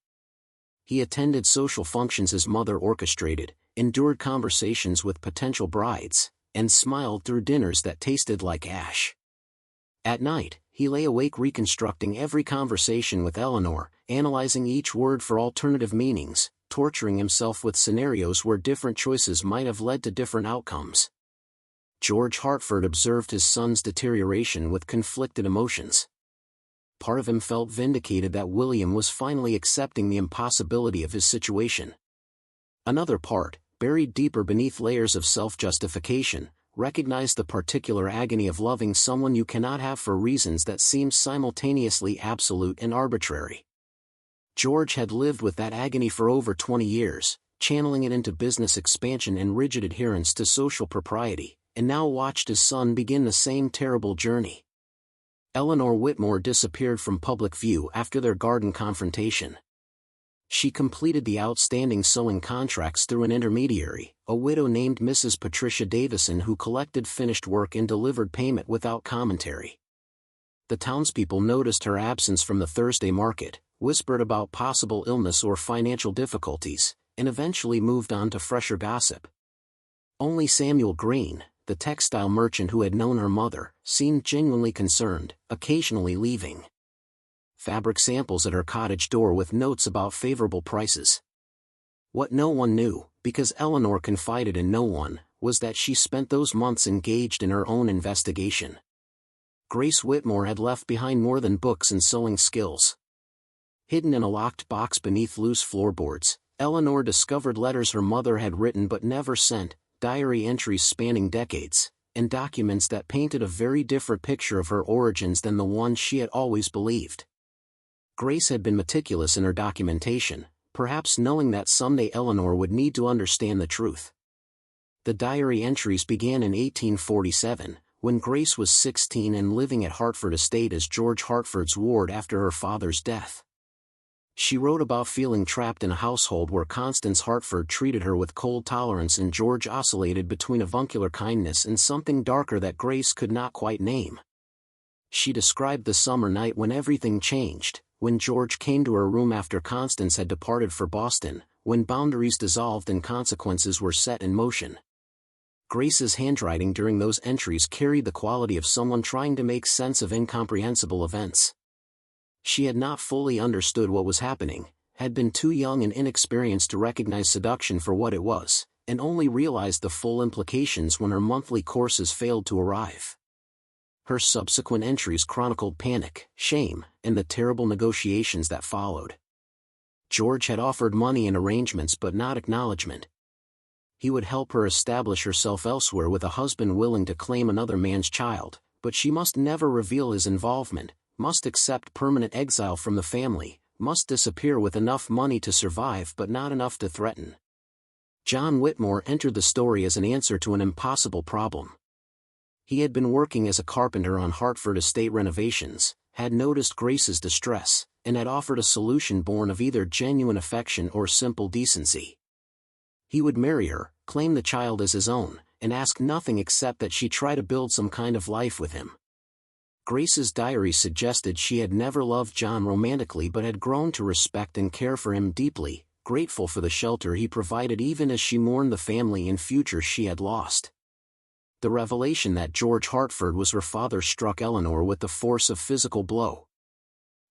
He attended social functions his mother orchestrated, endured conversations with potential brides, and smiled through dinners that tasted like ash. At night, he lay awake reconstructing every conversation with Eleanor, analyzing each word for alternative meanings, torturing himself with scenarios where different choices might have led to different outcomes. George Hartford observed his son's deterioration with conflicted emotions. Part of him felt vindicated that William was finally accepting the impossibility of his situation. Another part, buried deeper beneath layers of self-justification, recognized the particular agony of loving someone you cannot have for reasons that seem simultaneously absolute and arbitrary. George had lived with that agony for over 20 years, channeling it into business expansion and rigid adherence to social propriety, and now watched his son begin the same terrible journey. Eleanor Whitmore disappeared from public view after their garden confrontation. She completed the outstanding sewing contracts through an intermediary, a widow named Mrs. Patricia Davison, who collected finished work and delivered payment without commentary. The townspeople noticed her absence from the Thursday market, whispered about possible illness or financial difficulties, and eventually moved on to fresher gossip. Only Samuel Green, the textile merchant who had known her mother, seemed genuinely concerned, occasionally leaving fabric samples at her cottage door with notes about favorable prices. What no one knew, because Eleanor confided in no one, was that she spent those months engaged in her own investigation. Grace Whitmore had left behind more than books and sewing skills. Hidden in a locked box beneath loose floorboards, Eleanor discovered letters her mother had written but never sent, diary entries spanning decades, and documents that painted a very different picture of her origins than the one she had always believed. Grace had been meticulous in her documentation, perhaps knowing that someday Eleanor would need to understand the truth. The diary entries began in 1847, when Grace was 16 and living at Hartford Estate as George Hartford's ward after her father's death. She wrote about feeling trapped in a household where Constance Hartford treated her with cold tolerance and George oscillated between avuncular kindness and something darker that Grace could not quite name. She described the summer night when everything changed, when George came to her room after Constance had departed for Boston, when boundaries dissolved and consequences were set in motion. Grace's handwriting during those entries carried the quality of someone trying to make sense of incomprehensible events. She had not fully understood what was happening, had been too young and inexperienced to recognize seduction for what it was, and only realized the full implications when her monthly courses failed to arrive. Her subsequent entries chronicled panic, shame, and the terrible negotiations that followed. George had offered money and arrangements but not acknowledgement. He would help her establish herself elsewhere with a husband willing to claim another man's child, but she must never reveal his involvement, must accept permanent exile from the family, must disappear with enough money to survive but not enough to threaten. John Whitmore entered the story as an answer to an impossible problem. He had been working as a carpenter on Hartford Estate renovations, had noticed Grace's distress, and had offered a solution born of either genuine affection or simple decency. He would marry her, claim the child as his own, and ask nothing except that she try to build some kind of life with him. Grace's diary suggested she had never loved John romantically but had grown to respect and care for him deeply, grateful for the shelter he provided even as she mourned the family and future she had lost. The revelation that George Hartford was her father struck Eleanor with the force of physical blow.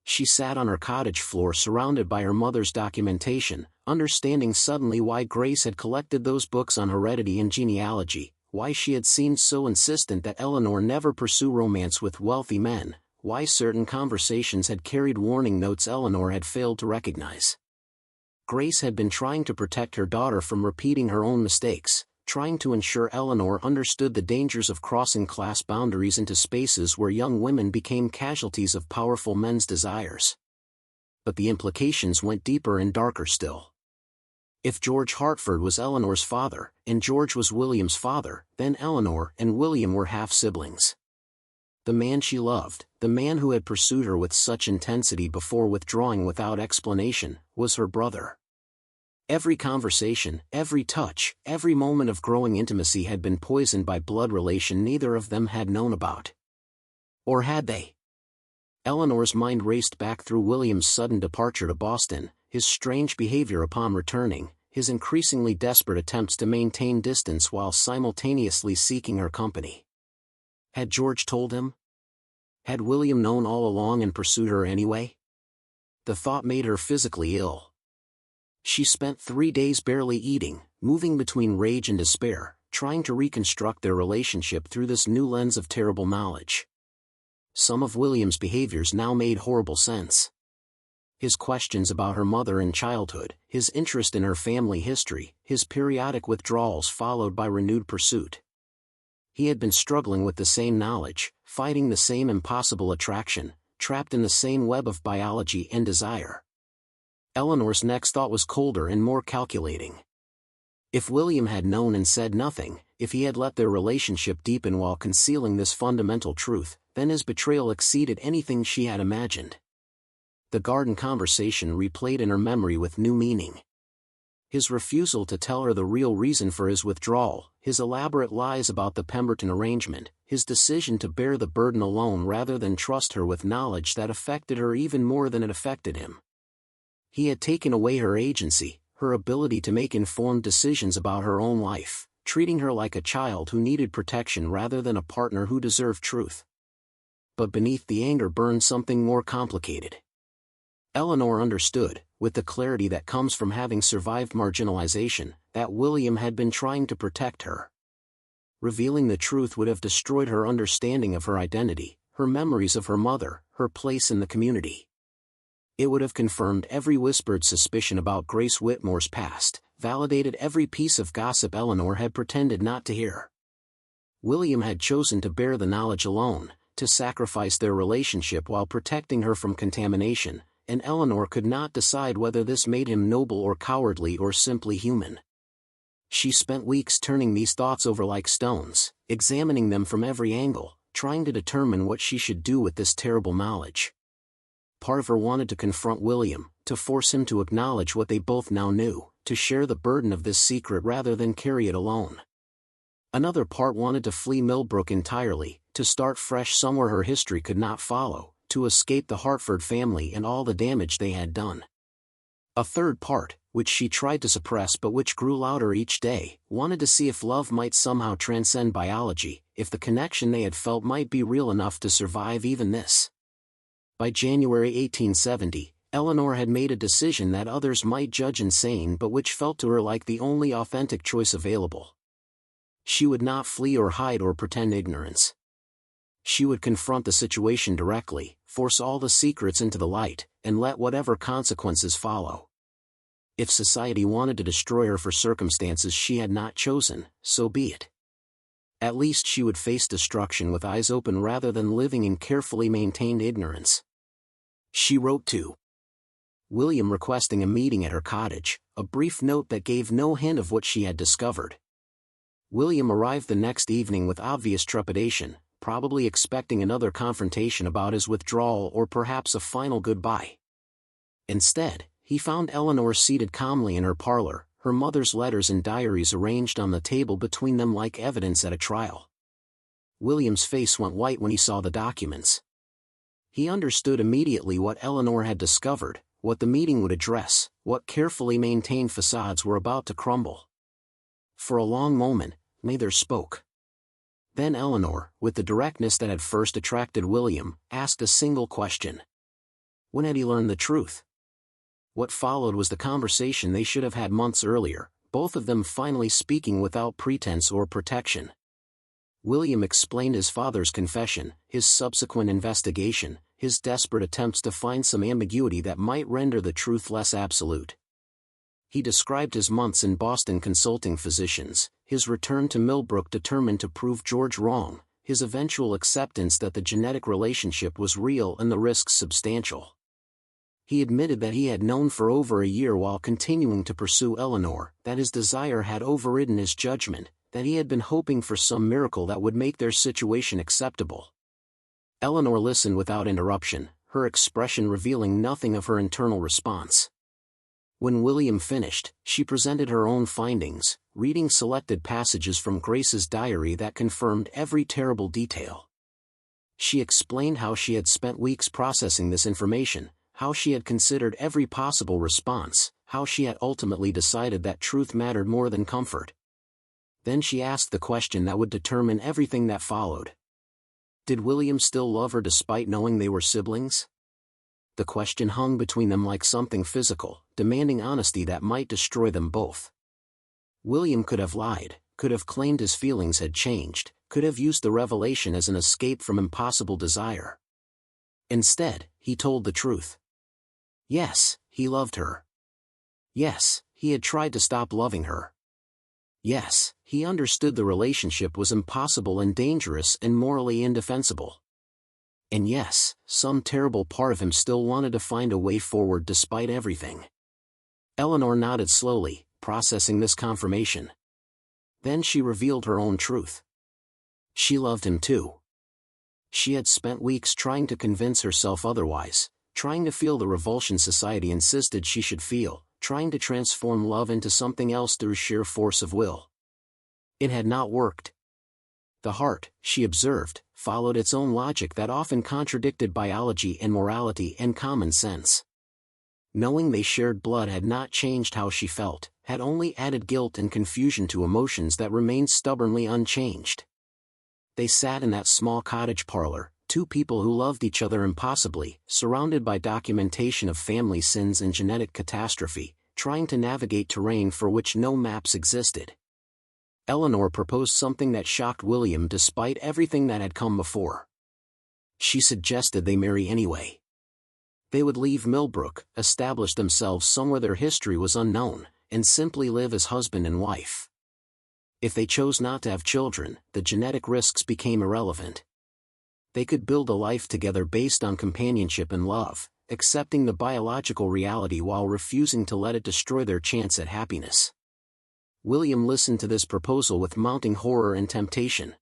She sat on her cottage floor surrounded by her mother's documentation, understanding suddenly why Grace had collected those books on heredity and genealogy, why she had seemed so insistent that Eleanor never pursue romance with wealthy men, why certain conversations had carried warning notes Eleanor had failed to recognize. Grace had been trying to protect her daughter from repeating her own mistakes, trying to ensure Eleanor understood the dangers of crossing class boundaries into spaces where young women became casualties of powerful men's desires. But the implications went deeper and darker still. If George Hartford was Eleanor's father, and George was William's father, then Eleanor and William were half-siblings. The man she loved, the man who had pursued her with such intensity before withdrawing without explanation, was her brother. Every conversation, every touch, every moment of growing intimacy had been poisoned by blood relation neither of them had known about. Or had they? Eleanor's mind raced back through William's sudden departure to Boston, his strange behavior upon returning, his increasingly desperate attempts to maintain distance while simultaneously seeking her company. Had George told him? Had William known all along and pursued her anyway? The thought made her physically ill. She spent 3 days barely eating, moving between rage and despair, trying to reconstruct their relationship through this new lens of terrible knowledge. Some of William's behaviors now made horrible sense. His questions about her mother in childhood, his interest in her family history, his periodic withdrawals followed by renewed pursuit. He had been struggling with the same knowledge, fighting the same impossible attraction, trapped in the same web of biology and desire. Eleanor's next thought was colder and more calculating. If William had known and said nothing, if he had let their relationship deepen while concealing this fundamental truth, then his betrayal exceeded anything she had imagined. The garden conversation replayed in her memory with new meaning. His refusal to tell her the real reason for his withdrawal, his elaborate lies about the Pemberton arrangement, his decision to bear the burden alone rather than trust her with knowledge that affected her even more than it affected him. He had taken away her agency, her ability to make informed decisions about her own life, treating her like a child who needed protection rather than a partner who deserved truth. But beneath the anger burned something more complicated. Eleanor understood, with the clarity that comes from having survived marginalization, that William had been trying to protect her. Revealing the truth would have destroyed her understanding of her identity, her memories of her mother, her place in the community. It would have confirmed every whispered suspicion about Grace Whitmore's past, validated every piece of gossip Eleanor had pretended not to hear. William had chosen to bear the knowledge alone, to sacrifice their relationship while protecting her from contamination, and Eleanor could not decide whether this made him noble or cowardly or simply human. She spent weeks turning these thoughts over like stones, examining them from every angle, trying to determine what she should do with this terrible knowledge. Part of her wanted to confront William, to force him to acknowledge what they both now knew, to share the burden of this secret rather than carry it alone. Another part wanted to flee Millbrook entirely, to start fresh somewhere her history could not follow, to escape the Hartford family and all the damage they had done. A third part, which she tried to suppress but which grew louder each day, wanted to see if love might somehow transcend biology, if the connection they had felt might be real enough to survive even this. By January 1870, Eleanor had made a decision that others might judge insane but which felt to her like the only authentic choice available. She would not flee or hide or pretend ignorance. She would confront the situation directly, force all the secrets into the light, and let whatever consequences follow. If society wanted to destroy her for circumstances she had not chosen, so be it. At least she would face destruction with eyes open rather than living in carefully maintained ignorance. She wrote to William requesting a meeting at her cottage, a brief note that gave no hint of what she had discovered. William arrived the next evening with obvious trepidation, probably expecting another confrontation about his withdrawal or perhaps a final goodbye. Instead, he found Eleanor seated calmly in her parlor, her mother's letters and diaries arranged on the table between them like evidence at a trial. William's face went white when he saw the documents. He understood immediately what Eleanor had discovered, what the meeting would address, what carefully maintained facades were about to crumble. For a long moment, neither spoke. Then Eleanor, with the directness that had first attracted William, asked a single question. When had he learned the truth? What followed was the conversation they should have had months earlier, both of them finally speaking without pretense or protection. William explained his father's confession, his subsequent investigation, his desperate attempts to find some ambiguity that might render the truth less absolute. He described his months in Boston consulting physicians, his return to Millbrook determined to prove George wrong, his eventual acceptance that the genetic relationship was real and the risks substantial. He admitted that he had known for over a year while continuing to pursue Eleanor, that his desire had overridden his judgment, that he had been hoping for some miracle that would make their situation acceptable. Eleanor listened without interruption, her expression revealing nothing of her internal response. When William finished, she presented her own findings, reading selected passages from Grace's diary that confirmed every terrible detail. She explained how she had spent weeks processing this information, how she had considered every possible response, how she had ultimately decided that truth mattered more than comfort. Then she asked the question that would determine everything that followed. Did William still love her despite knowing they were siblings? The question hung between them like something physical, demanding honesty that might destroy them both. William could have lied, could have claimed his feelings had changed, could have used the revelation as an escape from impossible desire. Instead, he told the truth. Yes, he loved her. Yes, he had tried to stop loving her. Yes, he understood the relationship was impossible and dangerous and morally indefensible. And yes, some terrible part of him still wanted to find a way forward despite everything. Eleanor nodded slowly, processing this confirmation. Then she revealed her own truth. She loved him too. She had spent weeks trying to convince herself otherwise, trying to feel the revulsion society insisted she should feel, trying to transform love into something else through sheer force of will. It had not worked. The heart, she observed, followed its own logic that often contradicted biology and morality and common sense. Knowing they shared blood had not changed how she felt, had only added guilt and confusion to emotions that remained stubbornly unchanged. They sat in that small cottage parlor, two people who loved each other impossibly, surrounded by documentation of family sins and genetic catastrophe, trying to navigate terrain for which no maps existed. Eleanor proposed something that shocked William despite everything that had come before. She suggested they marry anyway. They would leave Millbrook, establish themselves somewhere their history was unknown, and simply live as husband and wife. If they chose not to have children, the genetic risks became irrelevant. They could build a life together based on companionship and love, accepting the biological reality while refusing to let it destroy their chance at happiness. William listened to this proposal with mounting horror and temptation.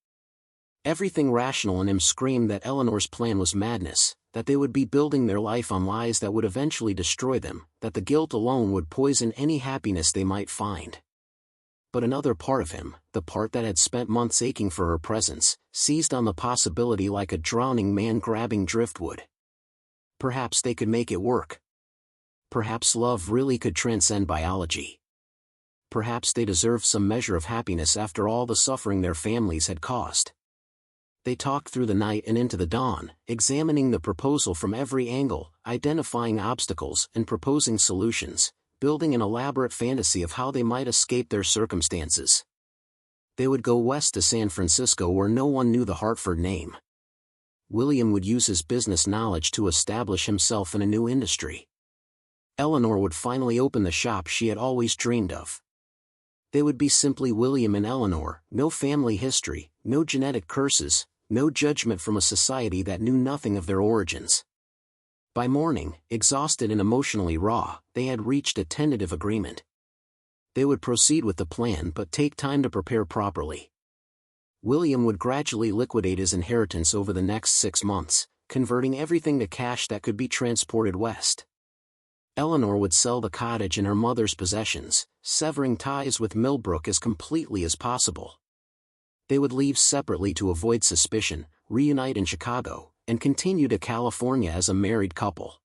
Everything rational in him screamed that Eleanor's plan was madness, that they would be building their life on lies that would eventually destroy them, that the guilt alone would poison any happiness they might find. But another part of him, the part that had spent months aching for her presence, seized on the possibility like a drowning man grabbing driftwood. Perhaps they could make it work. Perhaps love really could transcend biology. Perhaps they deserved some measure of happiness after all the suffering their families had caused. They talked through the night and into the dawn, examining the proposal from every angle, identifying obstacles and proposing solutions, building an elaborate fantasy of how they might escape their circumstances. They would go west to San Francisco where no one knew the Hartford name. William would use his business knowledge to establish himself in a new industry. Eleanor would finally open the shop she had always dreamed of. They would be simply William and Eleanor, no family history, no genetic curses, no judgment from a society that knew nothing of their origins. By morning, exhausted and emotionally raw, they had reached a tentative agreement. They would proceed with the plan but take time to prepare properly. William would gradually liquidate his inheritance over the next 6 months, converting everything to cash that could be transported west. Eleanor would sell the cottage and her mother's possessions, severing ties with Millbrook as completely as possible. They would leave separately to avoid suspicion, reunite in Chicago, and continue to California as a married couple.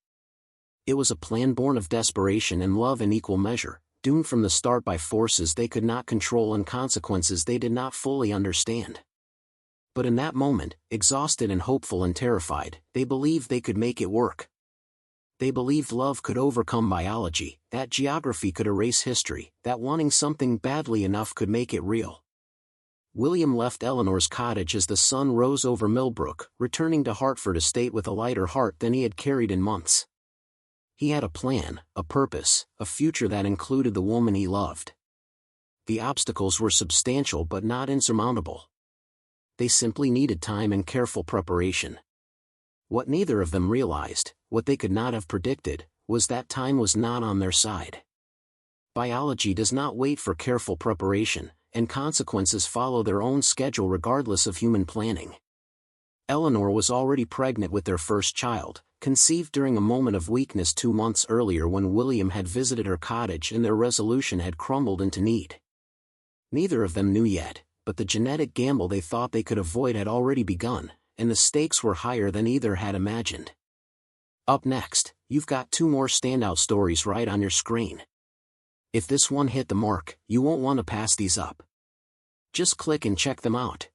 It was a plan born of desperation and love in equal measure, doomed from the start by forces they could not control and consequences they did not fully understand. But in that moment, exhausted and hopeful and terrified, they believed they could make it work. They believed love could overcome biology, that geography could erase history, that wanting something badly enough could make it real. William left Eleanor's cottage as the sun rose over Millbrook, returning to Hartford Estate with a lighter heart than he had carried in months. He had a plan, a purpose, a future that included the woman he loved. The obstacles were substantial but not insurmountable. They simply needed time and careful preparation. What neither of them realized, what they could not have predicted, was that time was not on their side. Biology does not wait for careful preparation, and consequences follow their own schedule regardless of human planning. Eleanor was already pregnant with their first child, conceived during a moment of weakness 2 months earlier when William had visited her cottage and their resolution had crumbled into need. Neither of them knew yet, but the genetic gamble they thought they could avoid had already begun, and the stakes were higher than either had imagined. Up next, you've got 2 more standout stories right on your screen. If this one hit the mark, you won't want to pass these up. Just click and check them out.